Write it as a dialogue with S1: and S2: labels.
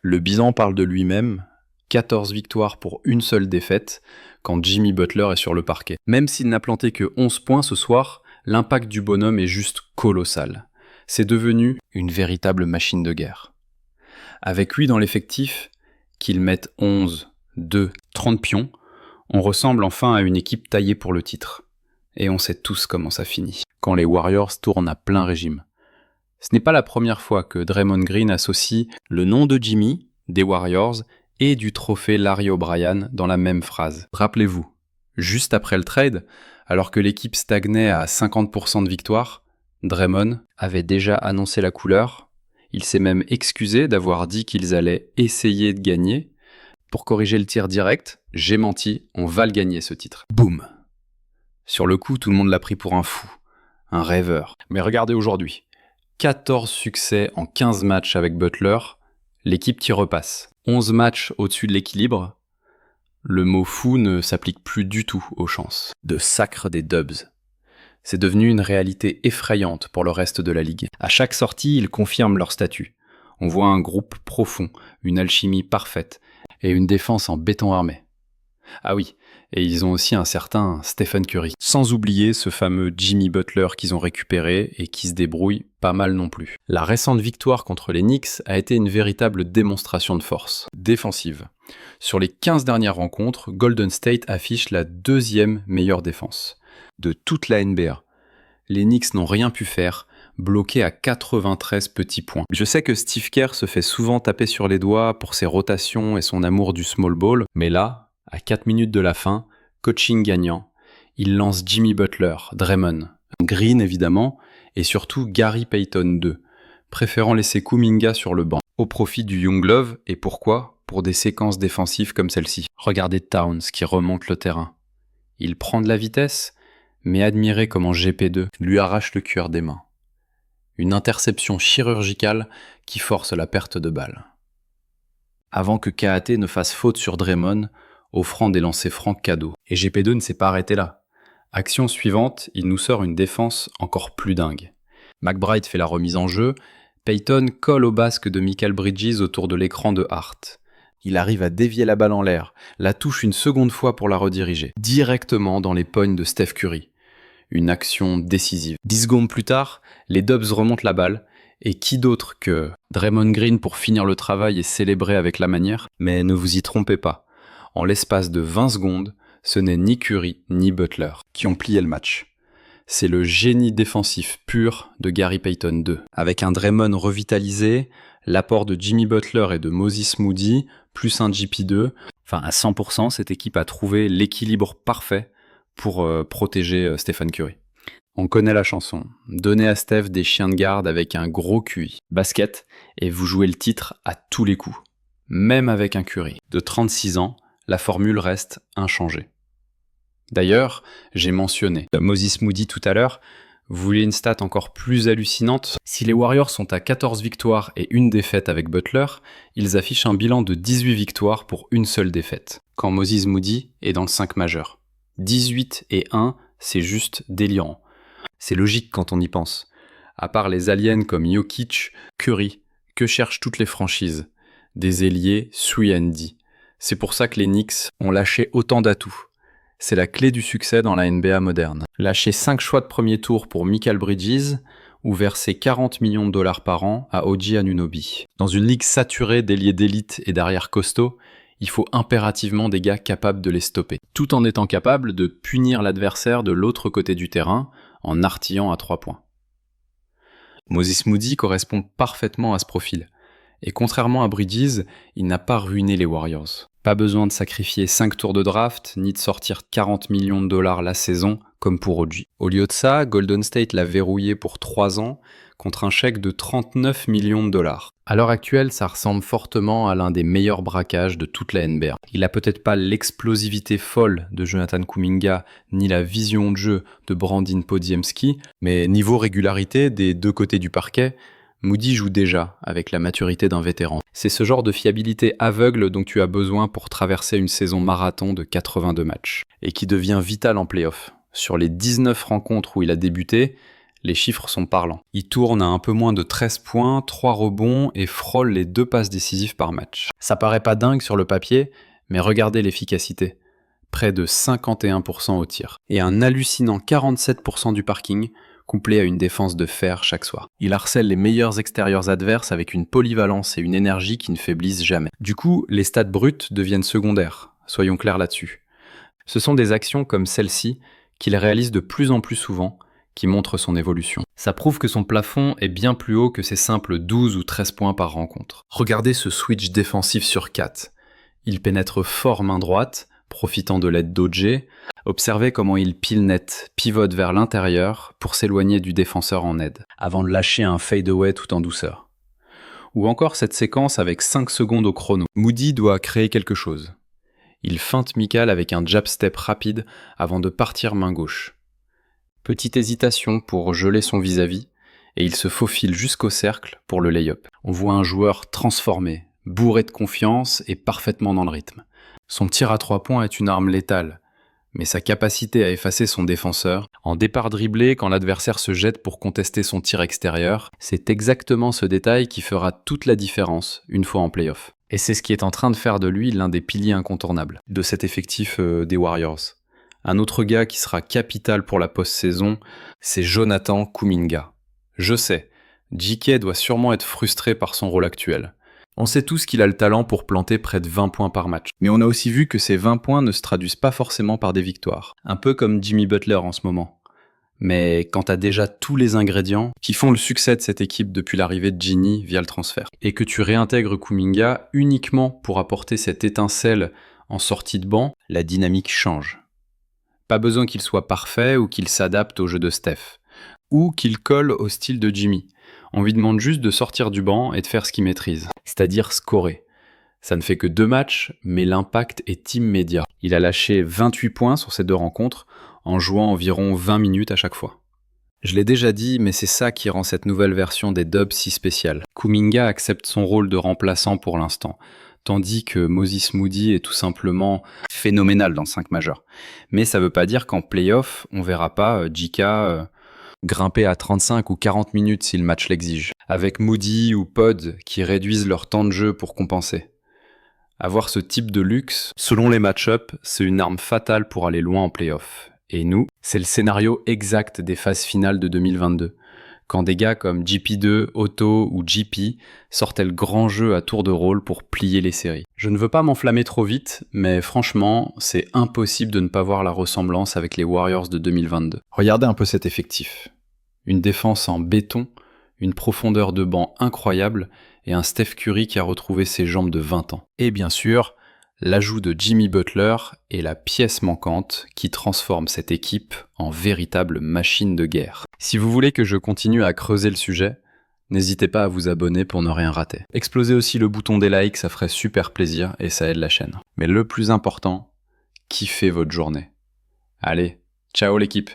S1: Le bilan parle de lui-même, 14 victoires pour une seule défaite, quand Jimmy Butler est sur le parquet. Même s'il n'a planté que 11 points ce soir, l'impact du bonhomme est juste colossal. C'est devenu une véritable machine de guerre. Avec lui dans l'effectif, qu'il mette 11, 2, 30 pions, on ressemble enfin à une équipe taillée pour le titre. Et on sait tous comment ça finit, quand les Warriors tournent à plein régime. Ce n'est pas la première fois que Draymond Green associe le nom de Jimmy, des Warriors, et du trophée Larry O'Brien dans la même phrase. Rappelez-vous, juste après le trade, alors que l'équipe stagnait à 50% de victoire, Draymond avait déjà annoncé la couleur. Il s'est même excusé d'avoir dit qu'ils allaient essayer de gagner. Pour corriger le tir direct, j'ai menti, on va le gagner ce titre. Boum! Sur le coup, tout le monde l'a pris pour un fou, un rêveur. Mais regardez aujourd'hui, 14 succès en 15 matchs avec Butler, l'équipe qui repasse. 11 matchs au-dessus de l'équilibre, le mot fou ne s'applique plus du tout aux chances. De sacre des Dubs. C'est devenu une réalité effrayante pour le reste de la ligue. À chaque sortie, ils confirment leur statut. On voit un groupe profond, une alchimie parfaite et une défense en béton armé. Ah oui, et ils ont aussi un certain Stephen Curry. Sans oublier ce fameux Jimmy Butler qu'ils ont récupéré et qui se débrouille pas mal non plus. La récente victoire contre les Knicks a été une véritable démonstration de force défensive. Sur les 15 dernières rencontres, Golden State affiche la 2e meilleure défense de toute la NBA. Les Knicks n'ont rien pu faire, bloqués à 93 petits points. Je sais que Steve Kerr se fait souvent taper sur les doigts pour ses rotations et son amour du small ball, mais là, à 4 minutes de la fin, coaching gagnant, il lance Jimmy Butler, Draymond, Green évidemment, et surtout Gary Payton II, préférant laisser Kuminga sur le banc, au profit du Young Love, et pourquoi ? Pour des séquences défensives comme celle-ci. Regardez Towns qui remonte le terrain. Il prend de la vitesse, mais admirez comment GP2 lui arrache le cuir des mains. Une interception chirurgicale qui force la perte de balle. Avant que KAT ne fasse faute sur Draymond, offrant des lancers francs cadeaux. Et GP2 ne s'est pas arrêté là. Action suivante, il nous sort une défense encore plus dingue. McBride fait la remise en jeu, Payton colle au basque de Mikal Bridges autour de l'écran de Hart. Il arrive à dévier la balle en l'air, la touche une seconde fois pour la rediriger, directement dans les pognes de Steph Curry. Une action décisive. 10 secondes plus tard, les Dubs remontent la balle, et qui d'autre que Draymond Green pour finir le travail et célébrer avec la manière ? Mais ne vous y trompez pas. En l'espace de 20 secondes, ce n'est ni Curry ni Butler qui ont plié le match. C'est le génie défensif pur de Gary Payton II. Avec un Draymond revitalisé, l'apport de Jimmy Butler et de Moses Moody, plus un GP2, à 100%, cette équipe a trouvé l'équilibre parfait pour protéger Stephen Curry. On connaît la chanson. Donnez à Steph des chiens de garde avec un gros QI. Basket, et vous jouez le titre à tous les coups. Même avec un Curry de 36 ans, la formule reste inchangée. D'ailleurs, j'ai mentionné Moses Moody tout à l'heure. Vous voulez une stat encore plus hallucinante ? Si les Warriors sont à 14 victoires et une défaite avec Butler, ils affichent un bilan de 18 victoires pour une seule défaite, quand Moses Moody est dans le 5 majeur. 18 et 1, c'est juste délirant. C'est logique quand on y pense. À part les aliens comme Jokic, Curry, que cherchent toutes les franchises ? Des ailiers 3&D. C'est pour ça que les Knicks ont lâché autant d'atouts. C'est la clé du succès dans la NBA moderne. Lâcher 5 choix de premier tour pour Mikal Bridges ou verser 40 millions de dollars par an à OG Anunoby. Dans une ligue saturée d'ailiers d'élite et d'arrières costauds, il faut impérativement des gars capables de les stopper, tout en étant capables de punir l'adversaire de l'autre côté du terrain en artillant à 3 points. Moses Moody correspond parfaitement à ce profil. Et contrairement à Bridges, il n'a pas ruiné les Warriors. Pas besoin de sacrifier 5 tours de draft, ni de sortir 40 millions de dollars la saison, comme pour OG. Au lieu de ça, Golden State l'a verrouillé pour 3 ans, contre un chèque de 39 millions de dollars. À l'heure actuelle, ça ressemble fortement à l'un des meilleurs braquages de toute la NBA. Il a peut-être pas l'explosivité folle de Jonathan Kuminga, ni la vision de jeu de Brandin Podziemski, mais niveau régularité des deux côtés du parquet, Moody joue déjà avec la maturité d'un vétéran. C'est ce genre de fiabilité aveugle dont tu as besoin pour traverser une saison marathon de 82 matchs, et qui devient vital en play-off. Sur les 19 rencontres où il a débuté, Les chiffres sont parlants. Il tourne à un peu moins de 13 points, 3 rebonds et frôle les 2 passes décisives par match. Ça paraît pas dingue sur le papier, mais regardez l'efficacité. Près de 51% au tir. Et un hallucinant 47% du parking, couplé à une défense de fer chaque soir. Il harcèle les meilleurs extérieurs adverses avec une polyvalence et une énergie qui ne faiblissent jamais. Du coup, les stats brutes deviennent secondaires, soyons clairs là-dessus. Ce sont des actions comme celle-ci qu'il réalise de plus en plus souvent, qui montrent son évolution. Ça prouve que son plafond est bien plus haut que ses simples 12 ou 13 points par rencontre. Regardez ce switch défensif sur 4. Il pénètre fort main droite, profitant de l'aide d'OJ. Observez comment il pile net, pivote vers l'intérieur pour s'éloigner du défenseur en aide, avant de lâcher un fadeaway tout en douceur. Ou encore cette séquence avec 5 secondes au chrono. Moody doit créer quelque chose. Il feinte Mikal avec un jab step rapide avant de partir main gauche. Petite hésitation pour geler son vis-à-vis, et il se faufile jusqu'au cercle pour le lay-up. On voit un joueur transformé, bourré de confiance et parfaitement dans le rythme. Son tir à 3 points est une arme létale, mais sa capacité à effacer son défenseur, en départ dribblé quand l'adversaire se jette pour contester son tir extérieur, c'est exactement ce détail qui fera toute la différence une fois en play-off. Et c'est ce qui est en train de faire de lui l'un des piliers incontournables de cet effectif des Warriors. Un autre gars qui sera capital pour la post-saison, c'est Jonathan Kuminga. Je sais, JK doit sûrement être frustré par son rôle actuel. On sait tous qu'il a le talent pour planter près de 20 points par match. Mais on a aussi vu que ces 20 points ne se traduisent pas forcément par des victoires. Un peu comme Jimmy Butler en ce moment. Mais quand t'as déjà tous les ingrédients qui font le succès de cette équipe depuis l'arrivée de Ginny via le transfert, et que tu réintègres Kuminga uniquement pour apporter cette étincelle en sortie de banc, la dynamique change. Pas besoin qu'il soit parfait ou qu'il s'adapte au jeu de Steph, ou qu'il colle au style de Jimmy. On lui demande juste de sortir du banc et de faire ce qu'il maîtrise, c'est-à-dire scorer. Ça ne fait que 2 matchs, mais l'impact est immédiat. Il a lâché 28 points sur ces 2 rencontres, en jouant environ 20 minutes à chaque fois. Je l'ai déjà dit, mais c'est ça qui rend cette nouvelle version des Dubs si spéciale. Kuminga accepte son rôle de remplaçant pour l'instant, tandis que Moses Moody est tout simplement phénoménal dans le 5 majeur. Mais ça veut pas dire qu'en play-off, on verra pas JK grimper à 35 ou 40 minutes si le match l'exige, avec Moody ou Pod qui réduisent leur temps de jeu pour compenser. Avoir ce type de luxe, selon les match-ups, c'est une arme fatale pour aller loin en play-off. Et nous, c'est le scénario exact des phases finales de 2022, quand des gars comme GP2, Otto ou GP sortaient le grand jeu à tour de rôle pour plier les séries. Je ne veux pas m'enflammer trop vite, mais franchement, c'est impossible de ne pas voir la ressemblance avec les Warriors de 2022. Regardez un peu cet effectif. Une défense en béton, une profondeur de banc incroyable et un Steph Curry qui a retrouvé ses jambes de 20 ans. Et bien sûr, l'ajout de Jimmy Butler est la pièce manquante qui transforme cette équipe en véritable machine de guerre. Si vous voulez que je continue à creuser le sujet, n'hésitez pas à vous abonner pour ne rien rater. Explosez aussi le bouton des likes, ça ferait super plaisir et ça aide la chaîne. Mais le plus important, kiffez votre journée. Allez, ciao l'équipe!